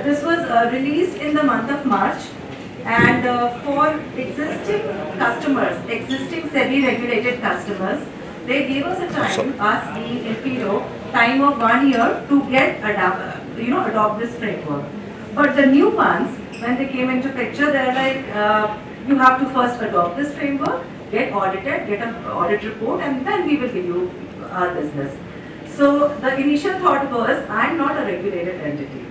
This was released in the month of March, and for existing customers, existing SEBI regulated customers, they gave us a time, us being Infido, time of 1 year to get adopt this framework. But the new ones, when they came into picture, they're like, you have to first adopt this framework, get audited, get an audit report, and then we will give you our business. So the initial thought was, I'm not a regulated entity.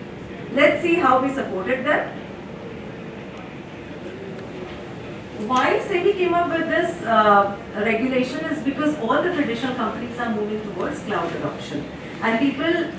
Let's see how we supported them. Why SEBI came up with this regulation is because all the traditional companies are moving towards cloud adoption. And people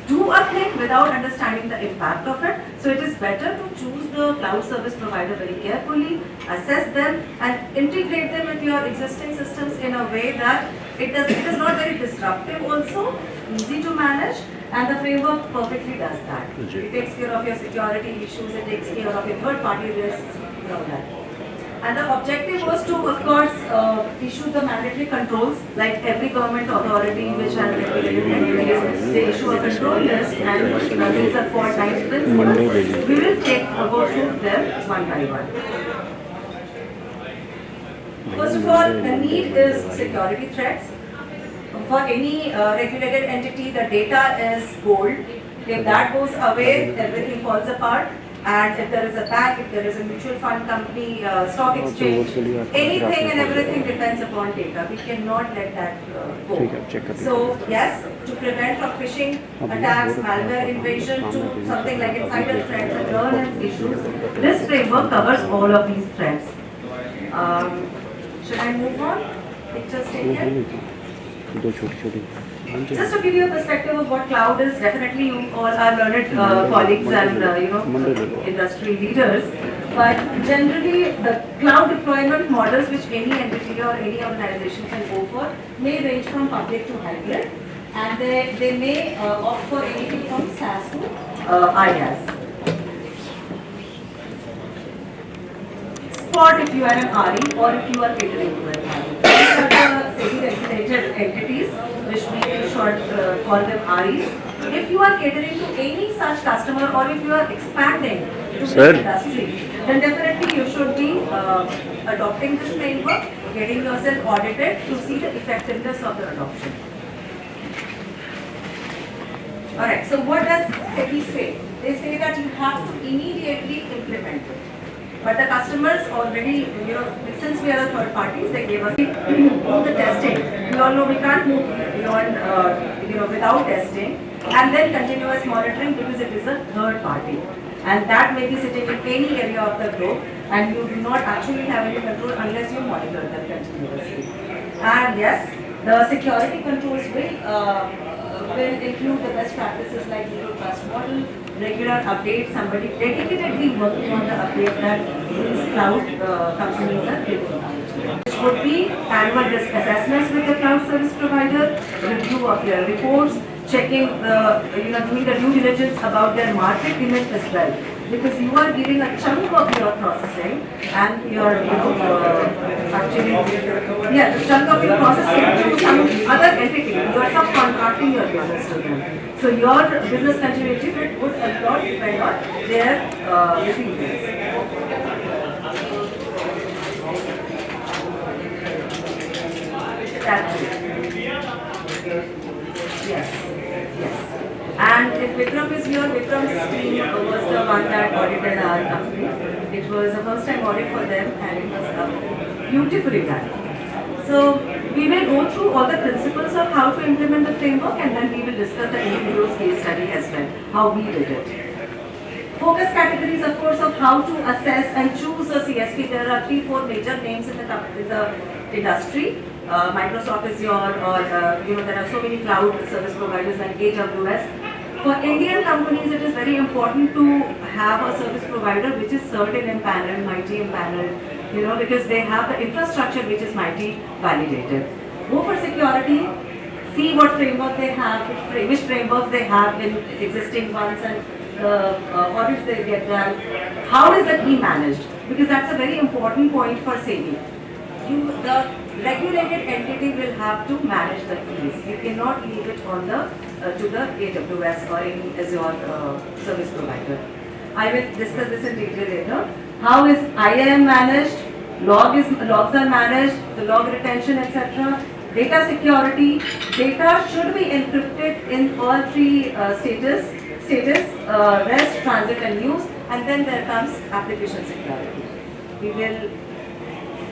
do a thing without understanding the impact of it. So it is better to choose the cloud service provider very carefully, assess them and integrate them with your existing systems in a way that it is not very disruptive also, easy to manage, and the framework perfectly does that. It takes care of your security issues, it takes care of your third-party risks, all that. And the objective was to, of course, issue the mandatory controls, like every government authority which has regulated entities, they issue a control list, and these are 4 9 principles. We will go through them one by one. First of all, the need is security threats. For any regulated entity, the data is gold. If that goes away, everything falls apart. And if there is a bank, if there is a mutual fund company, stock exchange, anything and everything depends upon data. We cannot let that go. So yes, to prevent from phishing attacks, malware invasion, to something like insider threats and governance issues, this framework covers all of these threats. Should I move on? Pictures taken? Just to give you a perspective of what cloud is, definitely you all are learned colleagues and industry leaders. But generally, the cloud deployment models which any entity or any organization can go for may range from public to hybrid, and they may opt for anything from SaaS to IaaS. Spot if you are an RE or if you are catering to an RE. These are the SEBI regulated entities, which we in short call them REs. If you are catering to any such customer or if you are expanding to this industry, then definitely you should be adopting this framework, getting yourself audited to see the effectiveness of the adoption. Alright, so what does SEBI say? They say that you have to immediately implement it. But the customers already, since we are the third parties, they gave us the testing. We all know we can't move beyond, without testing, and then continuous monitoring because it is a third party. And that may be sitting in any area of the globe, and you do not actually have any control unless you monitor them continuously. And yes, the security controls will include the best practices like zero trust model, regular updates, somebody dedicatedly working on the updates that these cloud companies are giving. Which would be annual risk assessments with the cloud service provider, review of their reports, checking doing the due diligence about their market image as well. Because you are giving a chunk of your processing and your, the chunk of your processing to some other entity. You are subcontracting your business to them. So your business continuity would a lot depend on their receivables. Yes. And if Vikram is here, Vikram's team was the one that audited our company. It was a first time audit for them and it was beautifully done. So we will go through all the principles of how to implement the framework, and then we will discuss the individual case study as well, how we did it. Focus categories, of course, of how to assess and choose a CSP. There are 3-4 major names in the industry. Microsoft is your, or there are so many cloud service providers like AWS. For Indian companies, it is very important to have a service provider which is certain empaneled, MITRE empaneled, because they have the infrastructure which is MITRE validated. Go for security, see what framework they have, which frameworks they have in existing ones, and audits they get done. How is the key managed? Because that's a very important point for SEBI. the regulated entity will have to manage the keys. You cannot leave it on the to the AWS or any Azure service provider. I will discuss this in detail later. How is IAM managed? Logs are managed, the log retention, etc. Data security. Data should be encrypted in all three stages: rest, transit, and use. And then there comes application security. We will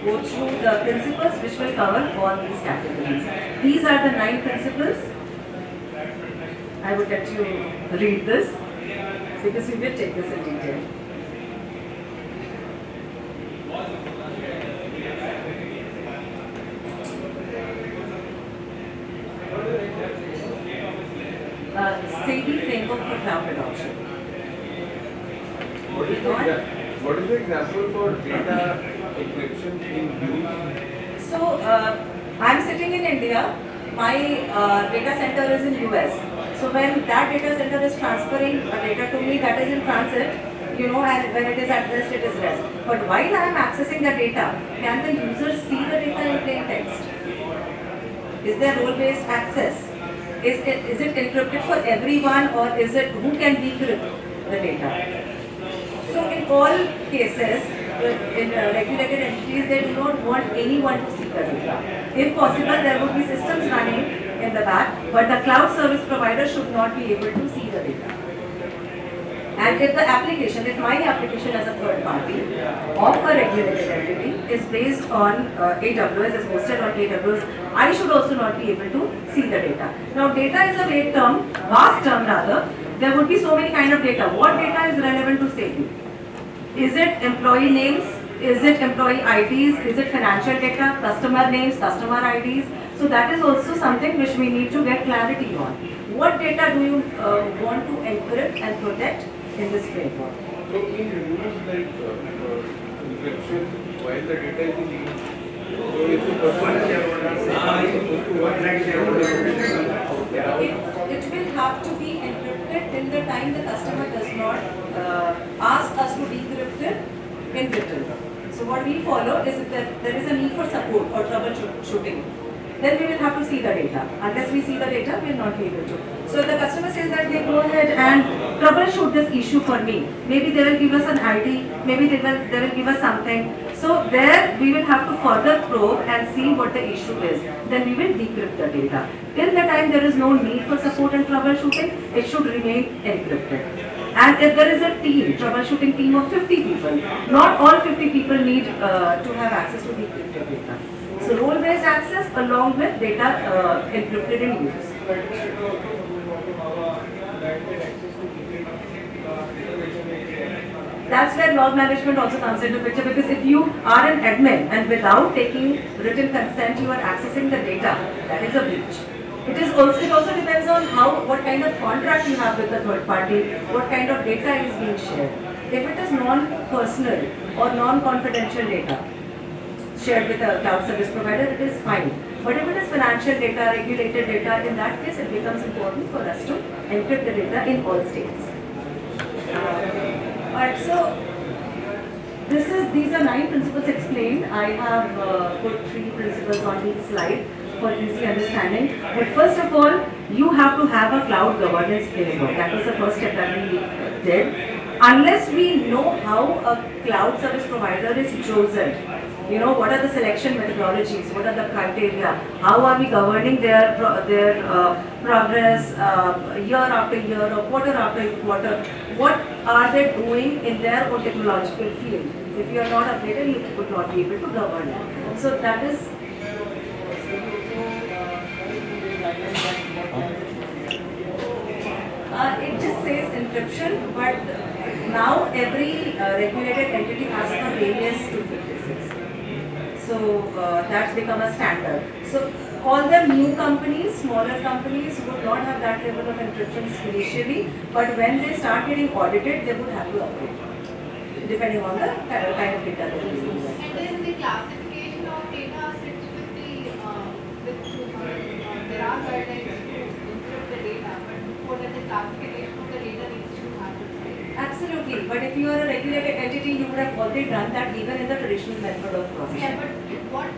go through the principles which will cover all these categories. These are the 9 principles. I would let you read this because we will take this in detail. SEBI framework for cloud adoption. What is the example for data encryption in use? So, I'm sitting in India. My data center is in US. So when that data center is transferring data to me, that is in transit, and when it is at rest, it is rest. But while I am accessing the data, can the user see the data in plain text? Is there role-based access? Is it encrypted for everyone, or is it who can decrypt the data? So in all cases, in regulated entities, they do not want anyone to see the data. If possible, there would be systems running in the back, but the cloud service provider should not be able to see the data. And if my application as a third party of a regulated entity is based on AWS, is hosted on AWS, I should also not be able to see the data. Now, data is a vast term rather. There would be so many kind of data. What data is relevant to SEBI? Is it employee names? Is it employee IDs? Is it financial data? Customer names, customer IDs? So that is also something which we need to get clarity on. What data do you want to encrypt and protect in this framework? So in rules like encryption while the data is in use, so if the person it will have to be encrypted till the time the customer does not ask us to decrypt it in written. So what we follow is that there is a need for support or troubleshooting. Then we will have to see the data. Unless we see the data, we will not be able to. So the customer says that they go ahead and troubleshoot this issue for me. Maybe they will give us an ID, maybe they will give us something. So there we will have to further probe and see what the issue is. Then we will decrypt the data. Till the time there is no need for support and troubleshooting, it should remain encrypted. And if there is a troubleshooting team of 50 people, not all 50 people need to have access to decrypted data. So role-based access along with data encrypted in use. That's where log management also comes into picture, because if you are an admin and without taking written consent you are accessing the data, that is a breach. It also depends on what kind of contract you have with the third party, what kind of data is being shared. If it is non-personal or non-confidential data shared with a cloud service provider, it is fine. But if it is financial data, regulated data, in that case it becomes important for us to encrypt the data in all states. Alright, so these are 9 principles explained. I have put 3 principles on each slide for easy understanding. But first of all, you have to have a cloud governance framework. That was the first step that we did. Unless we know how a cloud service provider is chosen, what are the selection methodologies, what are the criteria, how are we governing their progress year after year or quarter after quarter, what are they doing in their own technological field. If you are not updated, you would not be able to govern it. So that is it just says encryption, but now every regulated entity asks for alias 256. So that's become a standard. So all the new companies, smaller companies would not have that level of encryption initially, but when they start getting audited, they would have to upgrade, depending on the kind of data they are using. And then the classification of data sits there are guidelines to encrypt the data, but before that the classification of the data needs to happen. Absolutely, but if you are a regulated entity, you would have already done that even in the traditional method of processing. Yeah, but what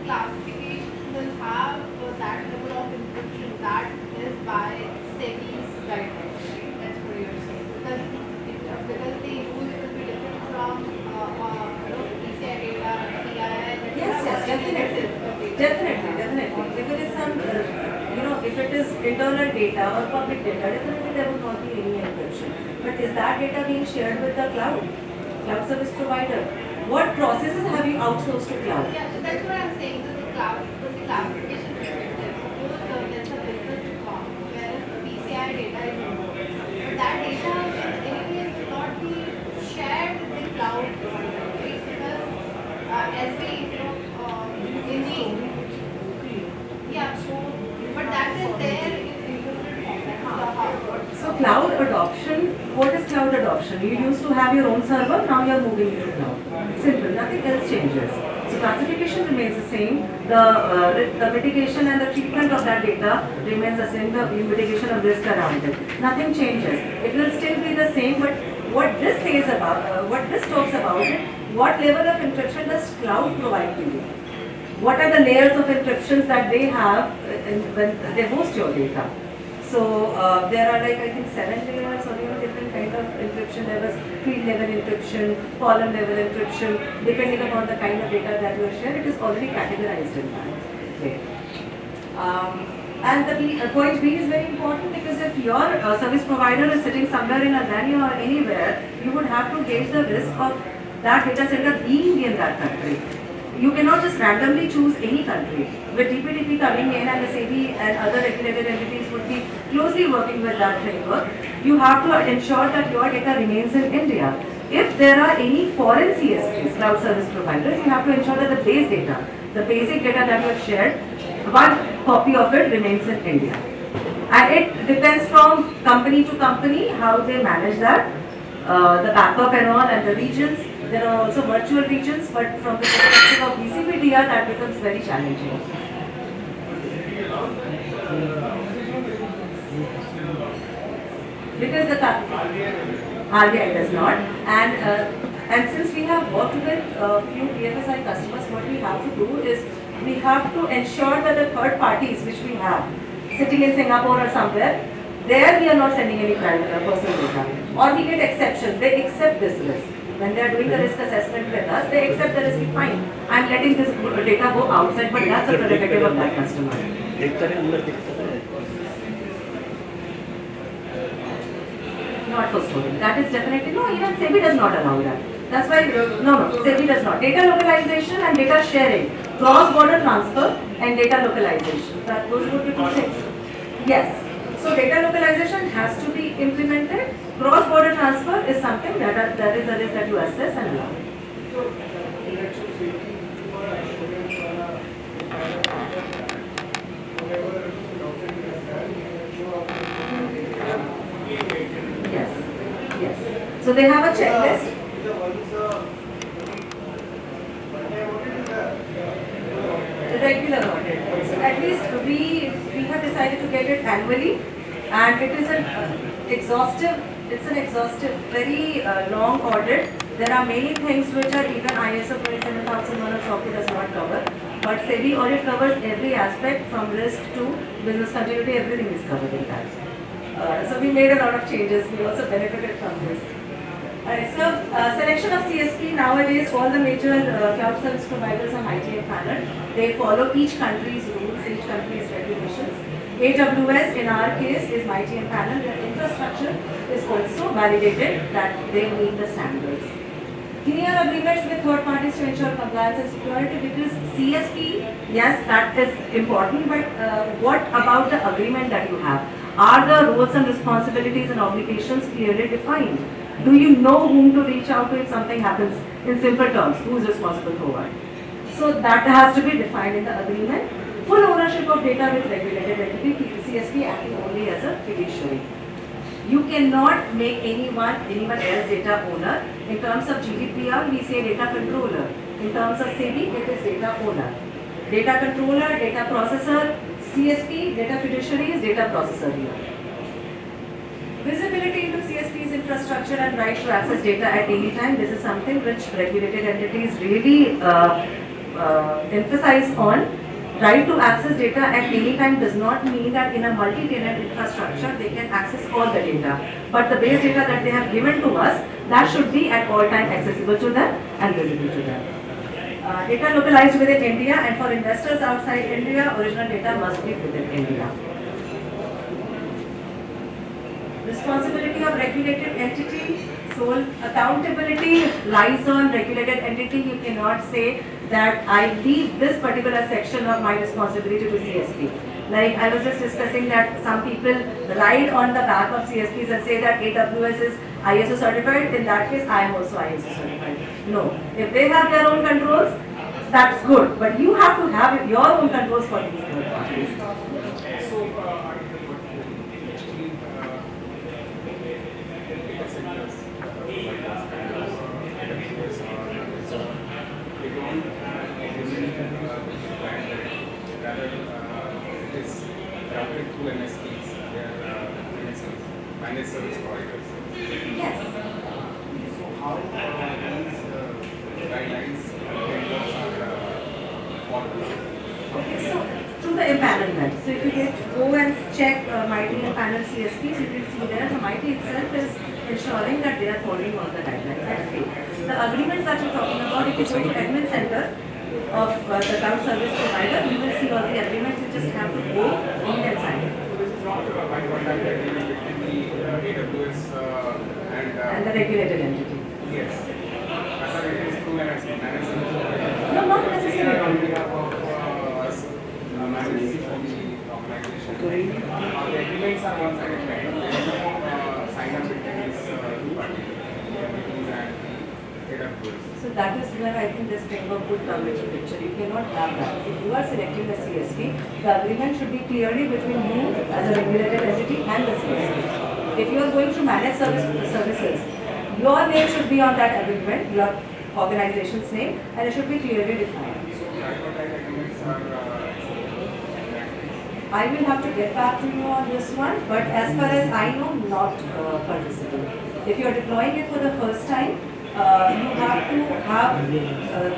Definitely, definitely. If it is some, if it is internal data or public data, definitely there would not be any encryption. But is that data being shared with the cloud service provider? What processes have you outsourced to cloud? Yeah, so that's what I'm saying. That the classification perspective, suppose there's a business account where the PCI data is involved. But that data anyways will not be shared with the cloud provider, right? Because as we in the so but that is there in included format. So cloud adoption, what is cloud adoption? You used to have your own server, now you are moving it to cloud. Simple, nothing else changes. So classification remains the same, the mitigation and the treatment of that data remains the same, the mitigation of risk around it. Nothing changes. It will still be the same, but what this says about, what this talks about it, what level of encryption does cloud provide to you? What are the layers of encryptions that they have when they host your data? So there are like I think 7 layers or different kind of encryption levels, field level encryption, column level encryption, depending upon the kind of data that you share, it is already categorized in that. Okay. And the point B is very important because if your service provider is sitting somewhere in Albania or anywhere, you would have to gauge the risk of that data center being in that country. You cannot just randomly choose any country. With DPDP coming in and the SEBI and other regulated entities would be closely working with that framework, you have to ensure that your data remains in India. If there are any foreign CSPs, cloud service providers, you have to ensure that the base data, the basic data that you have shared, one copy of it remains in India. And it depends from company to company how they manage that, the backup and all and the regions. There are also virtual regions, but from the perspective of BCP-DR, that becomes very challenging. Because the RBI does not, and since we have worked with a few BFSI customers, what we have to do is we have to ensure that the third parties which we have sitting in Singapore or somewhere, there we are not sending any personal data, or we get exceptions. They accept this risk. When they are doing the risk assessment with us, they accept the risk. Fine, I'm letting this data go outside, but that's the prerogative of that customer. Not for storing. That is definitely no. Even SEBI does not allow that. That's why SEBI does not. Data localization and data sharing, cross-border transfer and data localization. Those would be two things. Yes. So data localization has to be implemented. Cross-border transfer is something that is a risk that you assess and allow. Yes. Yes. So they have a checklist. Regular audit. So at least we have decided to get it annually, and it is an exhaustive. It's an exhaustive, very long audit. There are many things which are even ISO 27001 of SOC does not cover. But SEBI audit covers every aspect from risk to business continuity. Everything is covered in that. So we made a lot of changes. We also benefited from this. So selection of CSP nowadays, all the major cloud service providers are ITM panel. They follow each country's rules, each country's regulations. AWS in our case is ITM panel. Their infrastructure is also validated that they meet the standards. Clear agreements with third parties to ensure compliance and security, because CSP, yes, that is important, but what about the agreement that you have? Are the roles and responsibilities and obligations clearly defined? Do you know whom to reach out to if something happens? In simple terms, who is responsible for what? So that has to be defined in the agreement. Full ownership of data with regulated entity, CSP acting only as a fiduciary. You cannot make anyone else data owner. In terms of GDPR, we say data controller. In terms of SEBI, it is data owner. Data controller, data processor, CSP, data fiduciary is data processor here. Visibility into CSP's infrastructure and right to access data at any time. This is something which regulated entities really emphasize on. Right to access data at any time does not mean that in a multi-tenant infrastructure they can access all the data. But the base data that they have given to us, that should be at all time accessible to them and visible to them. Data localized within India, and for investors outside India, original data must be within India. Responsibility of regulated entity, sole accountability lies on regulated entity. You cannot say that I leave this particular section of my responsibility to CSP. Like I was just discussing that some people ride on the back of CSPs and say that AWS is ISO certified. In that case, I am also ISO certified. No, if they have their own controls, that's good. But you have to have your own controls for these third parties. So, actually, data centers, they don't rather it is routed through MSPs, they are MSPs, managed service providers. Yes. So how these guidelines frameworks are followed? Okay, so through the empanelment. So if you go and check MIT empanel CSPs, you will see there the MIT itself is ensuring that they are following all the guidelines. That's great. The agreements that you're talking about, if you go to admin center of the cloud service provider, you will see all the agreements. You just have to go read and sign. So this is not a by contact agreement between the AWS And the regulated entity. yes. As a it is through managed service provider. No, not They are necessarily. on behalf of us, managing for the organization. The agreements are one-sided kind. There is no sign up between these two parties, the entities and the AWS. So that is where I think this framework would come into picture. You cannot have that. If you are selecting the CSP, the agreement should be clearly between you as a regulated entity and the CSP. If you are going to manage services, your name should be on that agreement, your organization's name, and it should be clearly defined. So tripartite agreements are I will have to get back to you on this one, but as far as I know, not permissible. If you are deploying it for the first time, you have to have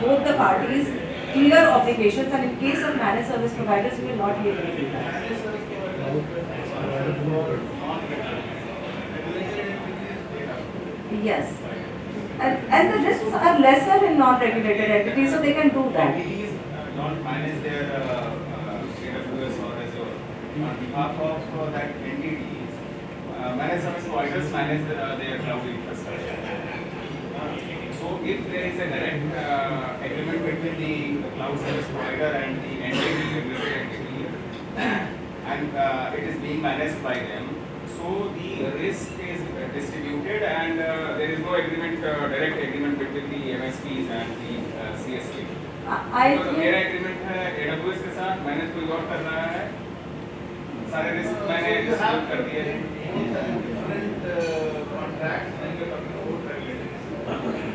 both the parties clear obligations, and in case of managed service providers, you will not be able to do that. Yes. And the risks are lesser in non-regulated entities, so they can do that. Entities don't manage their AWS or Azure. On behalf of that entities, managed service providers manage their cloud infrastructure. So if there is a direct agreement between the cloud service provider and the entity, and it is being managed by them, so the risk is distributed, and there is no agreement, direct agreement between the MSPs and the CSP. I तो मेरा think agreement है AWS के साथ, मैंने कोई और कर रहा है, सारे रिस्क मैंने डिस्ट्रीब्यूट कर दिए हैं.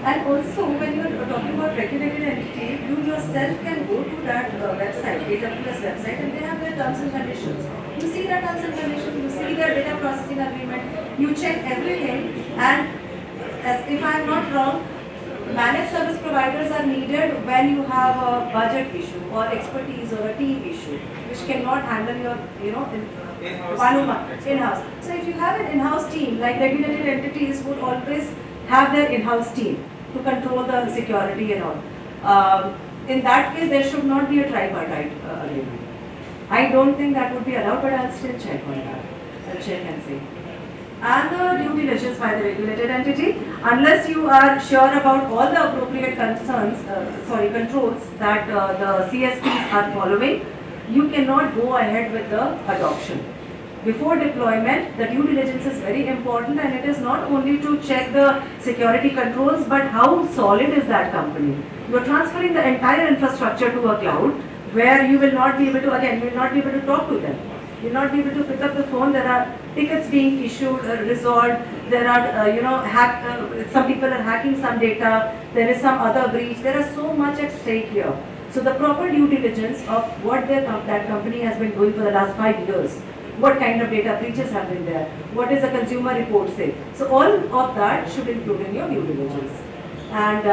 and also when you are talking about regulated entity, you yourself can go to that website, AWS website, and they have their terms and conditions. You see their terms and conditions, you see their data processing agreement, you check everything, and as if I am not wrong, managed service providers are needed when you have a budget issue or expertise or a team issue, which cannot handle your, in-house. So if you have an in-house team, like regulated entities would always have their in-house team to control the security and all. In that case, there should not be a tripartite agreement. I don't think that would be allowed, but I'll still check on that. I'll check and see. And the due diligence by the regulated entity, unless you are sure about all the appropriate controls that the CSPs are following, you cannot go ahead with the adoption. Before deployment, the due diligence is very important, and it is not only to check the security controls, but how solid is that company. You are transferring the entire infrastructure to a cloud where you will not be able to, again, you will not be able to talk to them. You will not be able to pick up the phone. There are tickets being issued, resolved. There are, some people are hacking some data. There is some other breach. There is so much at stake here. So the proper due diligence of what that company has been doing for the last 5 years. What kind of data breaches have been there? What is the consumer report say? So all of that should include in your due diligence. And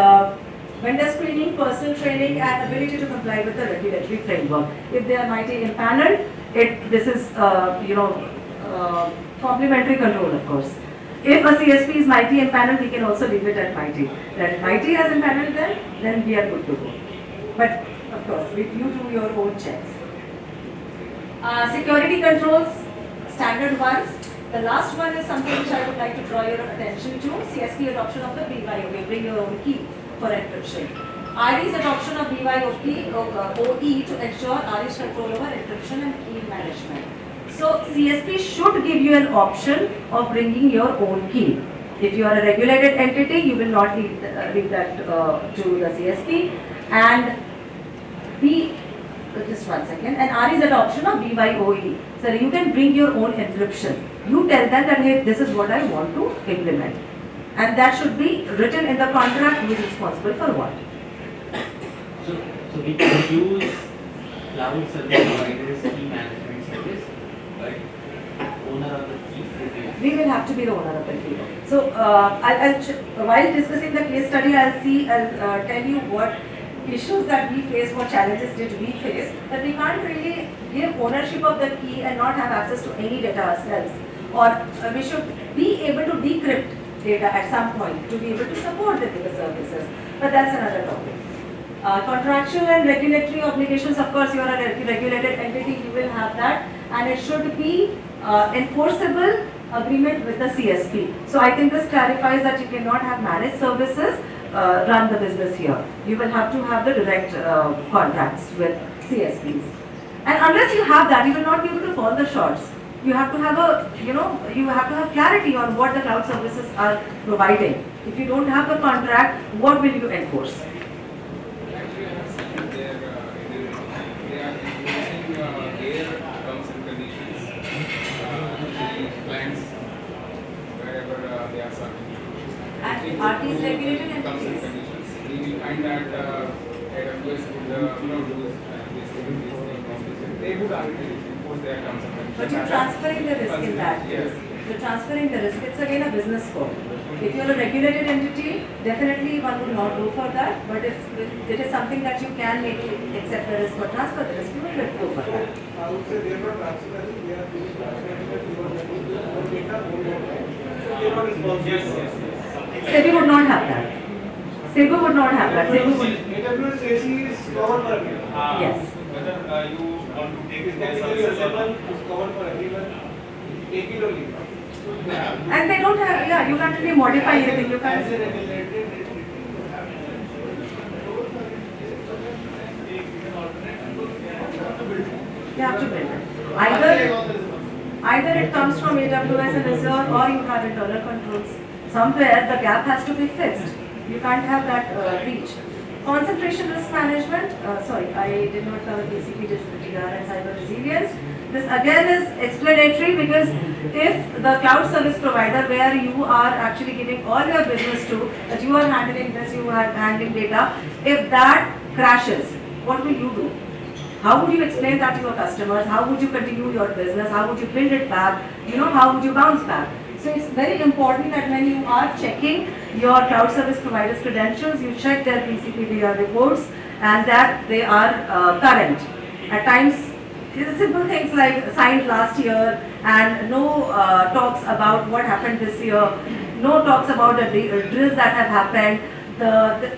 vendor screening, personal training, and ability to comply with the regulatory framework. If they are mighty impaneled, this is complementary control, of course. If a CSP is mighty impaneled, we can also leave it at mighty. That mighty has impaneled them, then we are good to go. But of course, you do your own checks. Security controls, standard ones. The last one is something which I would like to draw your attention to. CSP adoption of the BYOE, bring your own key for encryption. RE's adoption of BYOE OE to ensure RE's control over encryption and key management. So CSP should give you an option of bringing your own key. If you are a regulated entity, you will not leave that to the CSP. And just one second, and RE's adoption of BYOE. So you can bring your own encryption. You tell them that, hey, this is what I want to implement. And that should be written in the contract who is responsible for what. So we can use cloud service providers key management service, but owner of the key will be. We will have to be the owner of the key. So while discussing the case study, I'll tell you what issues that we face, what challenges did we face, that we can't really give ownership of the key and not have access to any data ourselves. Or we should be able to decrypt data at some point to be able to support the data services. But that's another topic. Contractual and regulatory obligations, of course, you are a regulated entity, you will have that, and it should be enforceable agreement with the CSP. So I think this clarifies that you cannot have managed services run the business here. You will have to have the direct contracts with CSPs. And unless you have that, you will not be able to call the shots. You have to have you have to have clarity on what the cloud services are providing. If you don't have the contract, what will you enforce? They are using their terms and conditions, the clients, wherever they are serving. And are these regulated Terms and entities? conditions. We will find that AWS would do this thing. They would enforce their terms and conditions. But you're transferring the risk in that case. You're transferring the risk. It's again a business call. If you're a regulated entity, definitely one would not go for that. But if it is something that you can make accept the risk or transfer the risk, you will go for that. I would say they are not transferring, they are doing SEBI would not have that. SEBI would not have that. SEBI would, AWS AC is covered for everyone. yes. Whether you want to take their Technically services or not. available, is covered for everyone. Take it or leave it. And they don't have, yeah, you can't really modify anything. You As a can't. regulated entity, You have to build it. Either it comes from AWS and Azure, or you have internal controls. Somewhere the gap has to be fixed. You can't have that breach. Concentration risk management. Sorry, I did not cover BCP, GDPR and cyber resilience. This again is explanatory because if the cloud service provider where you are actually giving all your business to, that you are handling this, you are handling data, if that crashes, what will you do? How would you explain that to your customers? How would you continue your business? How would you build it back? How would you bounce back? So it's very important that when you are checking your cloud service provider's credentials, you check their PCPDR reports and that they are current. At times, simple things like signed last year and no talks about what happened this year, no talks about the drills that have happened, the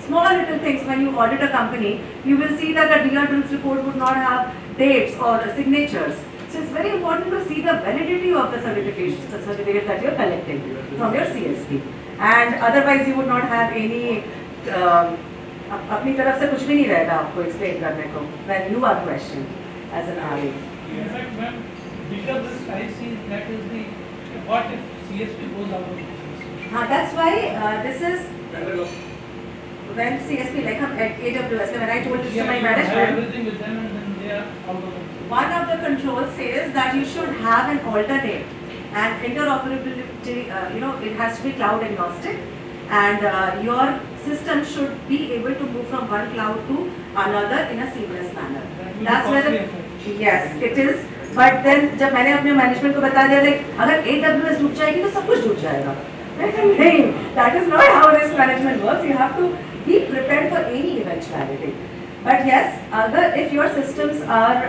small little things. When you audit a company, you will see that the DR drills report would not have dates or signatures. So it's very important to see the validity of the certifications, the certificate that you're collecting from your CSP. And otherwise you would not have any अपनी तरफ से कुछ भी नहीं रहेगा आपको explain करने को when you are questioned as an RA. In fact, ma'am, bigger risk I see that is the what if CSP goes out of business? That's why this is when CSP, like at AWS, when I told this to my You have management, everything with them and then they are out of business. one of the controls says that you should have an alternate and interoperability, it has to be cloud agnostic and your system should be able to move from one cloud to another in a seamless manner. That's where the, yes, it is. But then जब मैंने अपने management को बता दिया like अगर AWS डूब जाएगी तो सब कुछ डूब जाएगा. नहीं, that is not how risk management works. You have to be prepared for any eventuality. But yes, if your systems are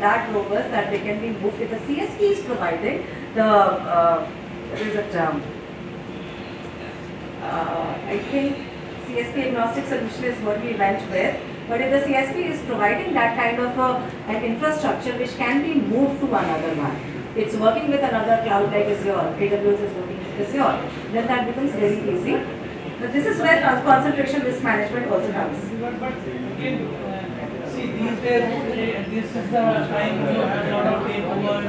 that robust that they can be moved, if the CSP is providing the, what is it, I think CSP agnostic solution is what we went with. But if the CSP is providing that kind of an infrastructure which can be moved to another one, it's working with another cloud like Azure, AWS is working with Azure, then that becomes very easy. But this is where concentration risk management also comes. But again, see these days, this is the time you have a lot of takeovers,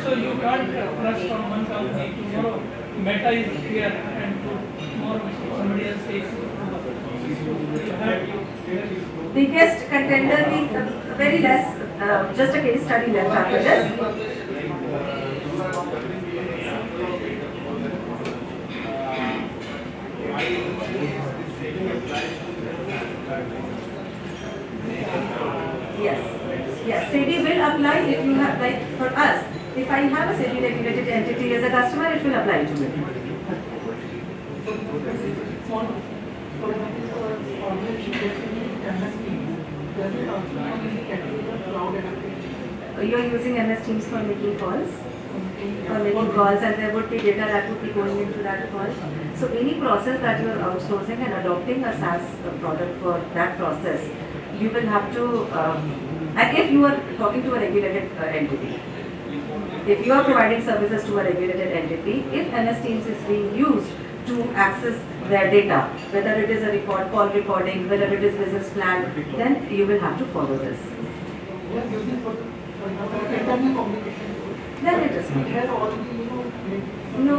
so you can't trust from one company tomorrow. Meta is here and tomorrow somebody else takes over. Biggest contender, very less, just a case study left after this. Yes, yes, SEBI will apply if you have, like for us, if I have a SEBI regulated entity as a customer, it will apply to me. You're using MS Teams for making calls? And there would be data that would be going into that call. So any process that you are outsourcing and adopting a SaaS product for that process, you will have to, and if you are talking to a regulated entity, if you are providing services to a regulated entity, if MS Teams is being used to access their data, whether it is a call recording, whether it is business plan, then you will have to follow this. Then it is not. No.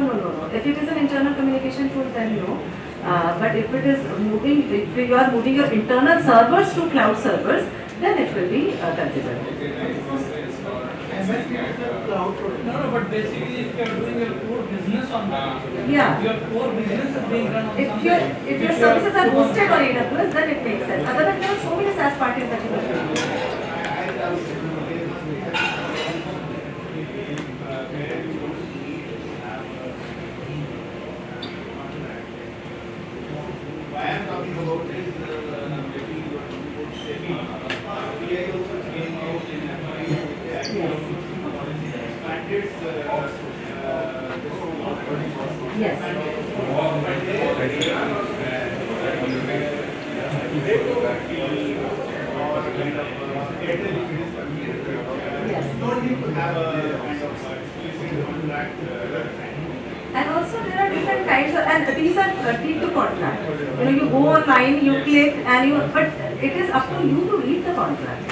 If it is an internal communication tool, then no. But if it is moving, if you are moving your internal servers to cloud servers, then it will be considered. No, but basically if you are doing your core business on that, Yeah. your core business is being run on If something. your services are hosted on AWS, then it makes sense. Otherwise, there are so many SaaS parties that you can do. Why I'm talking about is maybe you are talking about SEBI. RBI also came out in Yes. No need to have a kind of exclusive contract. And also there are different kinds of, and these are key to contract. You go online, you click, and but it is up to you to read the contract.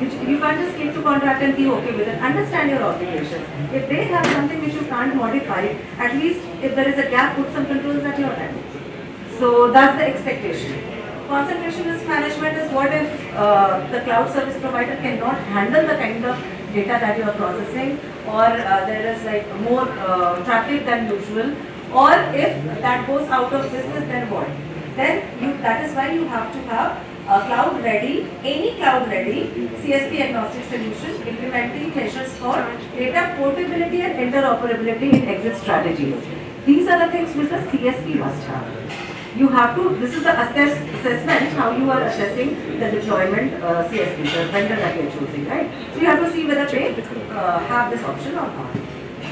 You can't just click to contract and be okay with it. Understand your obligations. If they have something which you can't modify, at least if there is a gap, put some controls at your end. So that's the expectation. Concentration risk management is what if the cloud service provider cannot handle the kind of data that you are processing, or there is like more traffic than usual, or if that goes out of business, then what? Then that is why you have to have a cloud ready, any cloud ready CSP agnostic solution implementing measures for data portability and interoperability in exit strategies. These are the things which the CSP must have. You have to, this is the assessment, how you are assessing the deployment CSP, the vendor that you are choosing, right? So you have to see whether they have this option or not.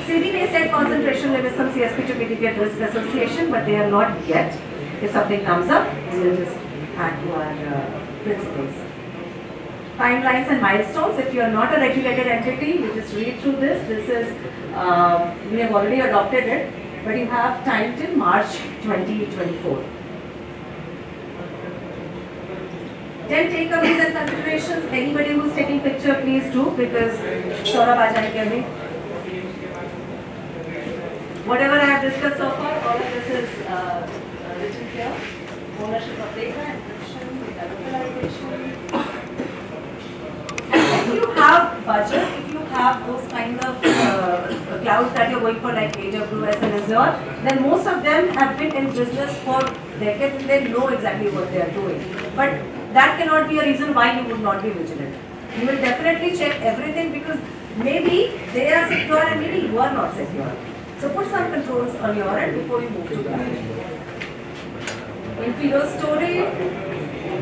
SEBI may set concentration limits on CSP to mitigate risk association, but they are not yet. If something comes up, we will just add to our principles. Timelines and milestones. If you are not a regulated entity, you just read through this. This is, we have already adopted it, but you have time till March 2024. Then takeaways and considerations. Anybody who's taking picture, please do, because Saurabh aa jayenge abhi. Whatever I have discussed so far, all of this is written here. Ownership of data, encryption, data localization. And if you have budget, if you have those kind of clouds that you're going for like AWS and Azure, then most of them have been in business for decades and they know exactly what they are doing. But that cannot be a reason why you would not be vigilant. You will definitely check everything because maybe they are secure and maybe you are not secure. So put some controls on your end before you move to cloud. In Fido's story,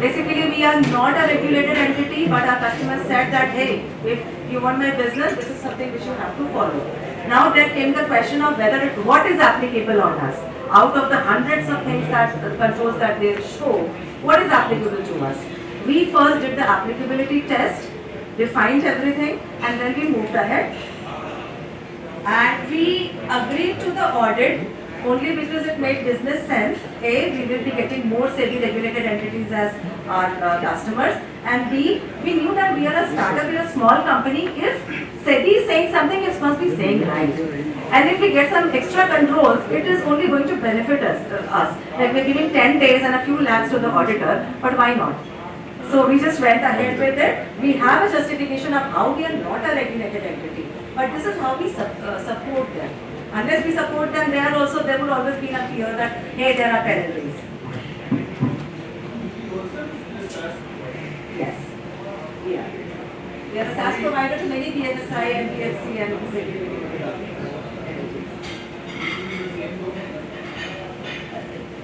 basically we are not a regulated entity, but our customers said that, hey, if you want my business, this is something which you have to follow. Now there came the question of whether what is applicable on us. Out of the hundreds of things that controls that they show, what is applicable to us? We first did the applicability test, defined everything, and then we moved ahead. And we agreed to the audit only because it made business sense. A, we will be getting more SEBI regulated entities as our customers. And B, we knew that we are a startup, we are a small company. If SEBI is saying something, it must be saying right. And if we get some extra controls, it is only going to benefit us. Like we're giving 10 days and a few lakhs to the auditor, but why not? So we just went ahead with it. We have a justification of how we are not a regulated entity. But this is how we support them. Unless we support them, there would always be a fear that, hey, there are penalties. Yes. Yeah. We are a SaaS provider to many BFSI and BFC and entities.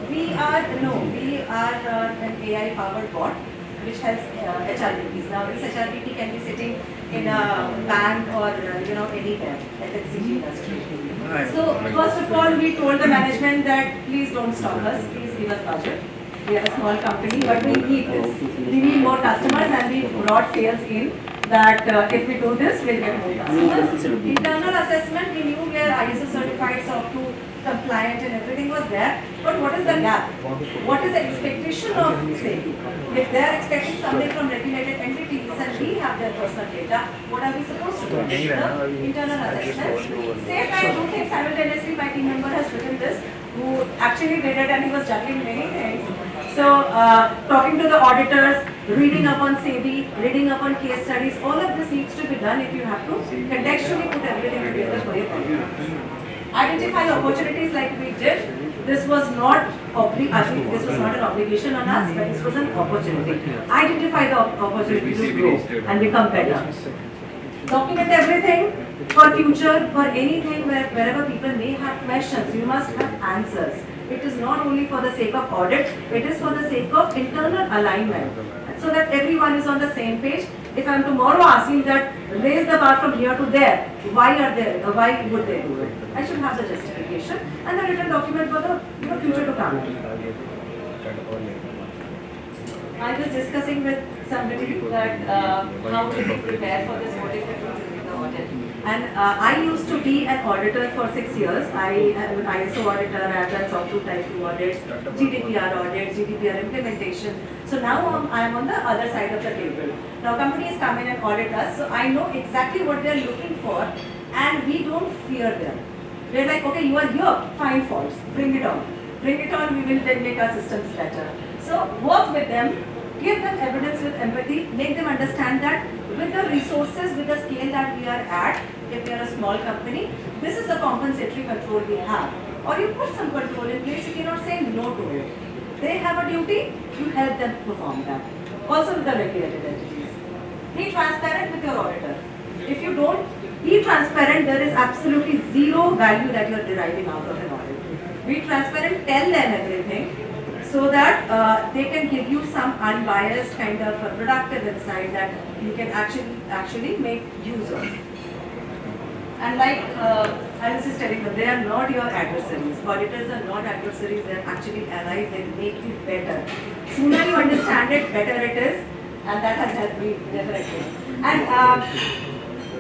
We are an AI powered bot which helps HRBPs. Now this HRBP can be sitting in a bank or anywhere, FMCG industry. So first of all, we told the management that please don't stop us, please give us budget. We are a small company, but we need this. We need more customers, and we brought sales in that if we do this, we'll get more customers. Internal assessment, we knew we are ISO certified, SOC 2 compliant, and everything was there. But what is the gap? What is the expectation of SEBI? If they are expecting something from regulated entities and we have their personal data, what are we supposed to do? The internal assessment. Same I do think simultaneously my team member has written this, who actually did it and he was juggling many things. So talking to the auditors, reading up on SEBI, reading up on case studies, all of this needs to be done if you have to contextually put everything together for your company. Identify opportunities like we did. This was not this was not an obligation on us, but this was an opportunity. Identify the opportunity to grow and become better. Document everything for future, for anything wherever people may have questions, you must have answers. It is not only for the sake of audit, it is for the sake of internal alignment, so that everyone is on the same page. If I am tomorrow asking that raise the bar from here to there, why would they do it? I should have the justification and the written document for the future to come. I was discussing with somebody that how to prepare for this audit during the audit. And I used to be an auditor for 6 years. I am an ISO auditor, I have done SOC 2 Type 2 audits, GDPR audits, GDPR implementation. So now I am on the other side of the table. Now companies come in and audit us, so I know exactly what they are looking for, and we don't fear them. We're like, okay, you are here, find faults, bring it on. Bring it on, we will then make our systems better. So work with them, give them evidence with empathy, make them understand that with the resources, with the scale that we are at, if we are a small company, this is the compensatory control we have. Or you put some control in place, you cannot say no to it. They have a duty, you help them perform that. Also with the regulated entities. Be transparent with your auditor. If you don't be transparent, there is absolutely zero value that you are deriving out of an audit. Be transparent, tell them everything, so that they can give you some unbiased kind of productive insight that you can actually make use of. And like I was just telling them, they are not your adversaries. Auditors are not adversaries, they are actually allies, they make you better. Sooner you understand it, better it is, and that has helped me definitely. And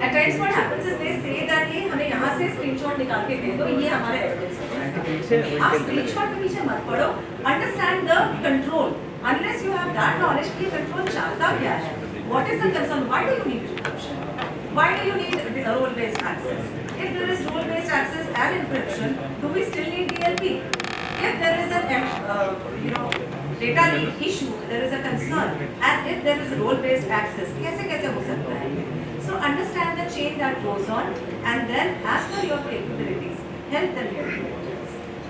at times what happens is they say that hey, हमें यहाँ से screenshot निकाल के दे दो, ये हमारा evidence है. आप screenshot के पीछे मत पड़ो. Understand the control. Unless you have that knowledge कि control चाहता क्या है. What is the concern? Why do you need encryption? Why do you need role-based access? If there is role-based access and encryption, do we still need DLP? If there is a data leak issue, there is a concern, and if there is role-based access, कैसे हो सकता है? So understand the chain that goes on, and then as per your capabilities, help them get it.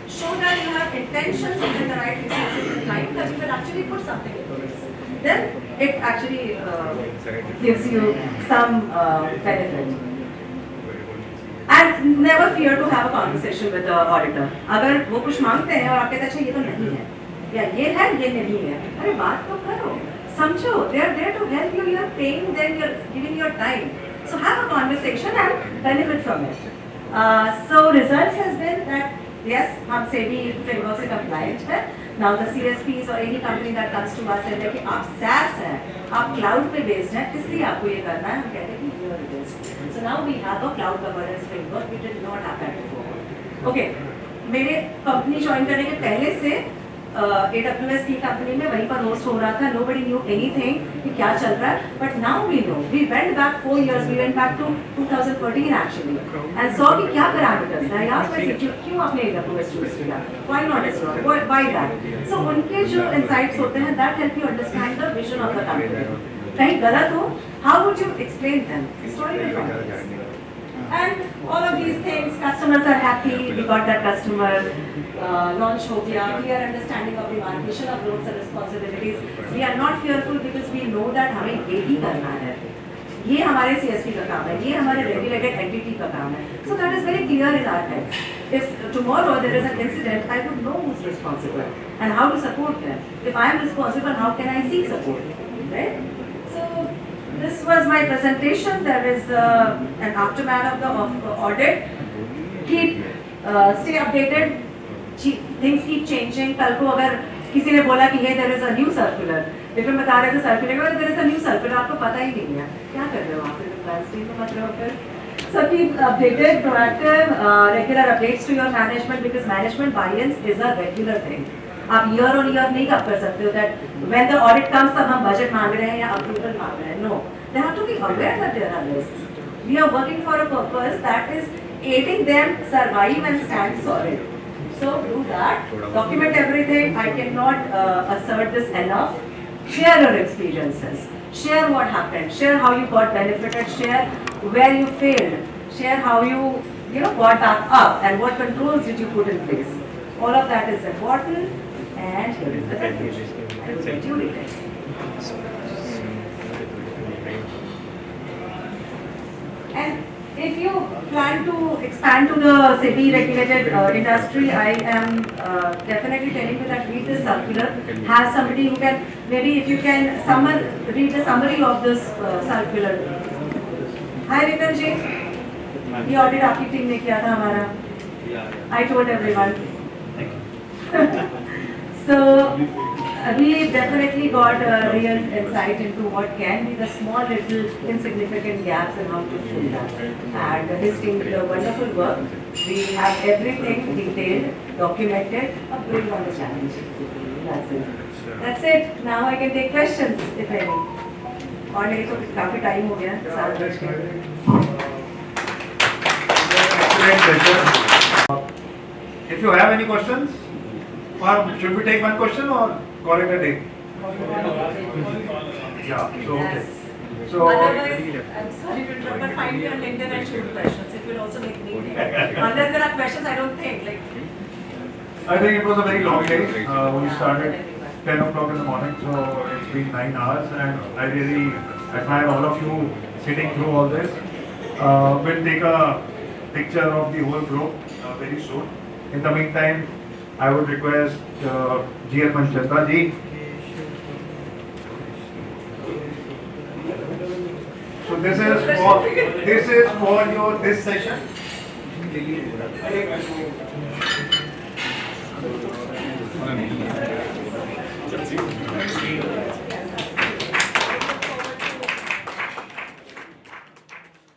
Show that you have intentions and the right resources in mind that you will actually put something in place. Then it actually gives you some benefit. And never fear to have a conversation with the auditor. अगर वो कुछ मांगते हैं और आप कहते हैं अच्छा ये तो नहीं है, या ये है ये नहीं है, अरे बात तो करो, समझो. They are there to help you. You are paying them, you are giving your time. So have a conversation and benefit from it. So results has been that yes, हम SEBI framework से compliant है. Now the CSPs or any company that comes to us and like आप SaaS हैं, आप cloud पे based हैं, इसलिए आपको ये करना है. हम कहते हैं कि here it is. So now we have a cloud governance framework. We did not have that before. Okay, मेरे कंपनी ज्वाइन करने के पहले से AWS की कंपनी में वहीं पर होस्ट हो रहा था. Nobody knew anything कि क्या चल रहा है. But now we know. We went back 4 years. We went back to 2013 actually and saw कि क्या parameters हैं. यार मैं क्यों आपने AWS choose किया? Why not Azure? Why that? So उनके जो insights होते हैं that help you understand the vision of the company. कहीं गलत हो, how would you explain them? Historical context. And all of these things, customers are happy, we got that customer, launch ho gaya, clear understanding of demarcation of roles and responsibilities. We are not fearful because we know that हमें ये ही करना है. ये हमारे CSP का काम है, ये हमारे regulated entity का काम है. So that is very clear in our text. If tomorrow there is an incident, I would know who's responsible and how to support them. If I am responsible, how can I seek support? Right? So this was my presentation. There is an aftermath of the audit. Stay updated. Things keep changing. कल को अगर किसी ने बोला कि ये there is a new circular, लेकिन बता रहे थे circular के बाद there is a new circular, आपको पता ही नहीं है क्या कर रहे हो आप फिर plans team में मतलब फिर so keep updated, proactive, regular updates to your management because management buy-ins is a regular thing. आप year on year नहीं कर सकते हो that when the audit comes तब हम budget मांग रहे हैं या approval मांग रहे हैं. No, they have to be aware that there are risks. We are working for a purpose that is aiding them survive and stand solid. So do that. Document everything. I cannot assert this enough. Share your experiences. Share what happened. Share how you got benefited. Share where you failed. Share how you got back up and what controls did you put in place. All of that is important. And here is the conclusion. I will get you later. And if you plan to expand to the SEBI regulated industry, I am definitely telling you that read this circular. Have somebody who can, maybe if you can read the summary of this circular. Hi Vikram ji, ये audit आपकी team ने किया था हमारा. I told everyone. So we definitely got a real insight into what can be the small little insignificant gaps and how to fill that. And his team did a wonderful work. We have everything detailed, documented, a build on the challenge. That's it. That's it. Now I can take questions if any. और नहीं तो काफी time हो गया 7 बज गए. Excellent session. If you have any questions, or should we take one question or call it a day? Yeah. So okay. So Otherwise, I'm sorry to interrupt, but find me on LinkedIn and shoot questions. It will also make me think. Unless there are questions, I don't think. I think it was a very long day. We started 10 o'clock in the morning, so it's been 9 hours, and I really admire all of you sitting through all this. We'll take a picture of the whole group very soon. In the meantime, I would request GL Manchanda ji. So this is for your this session.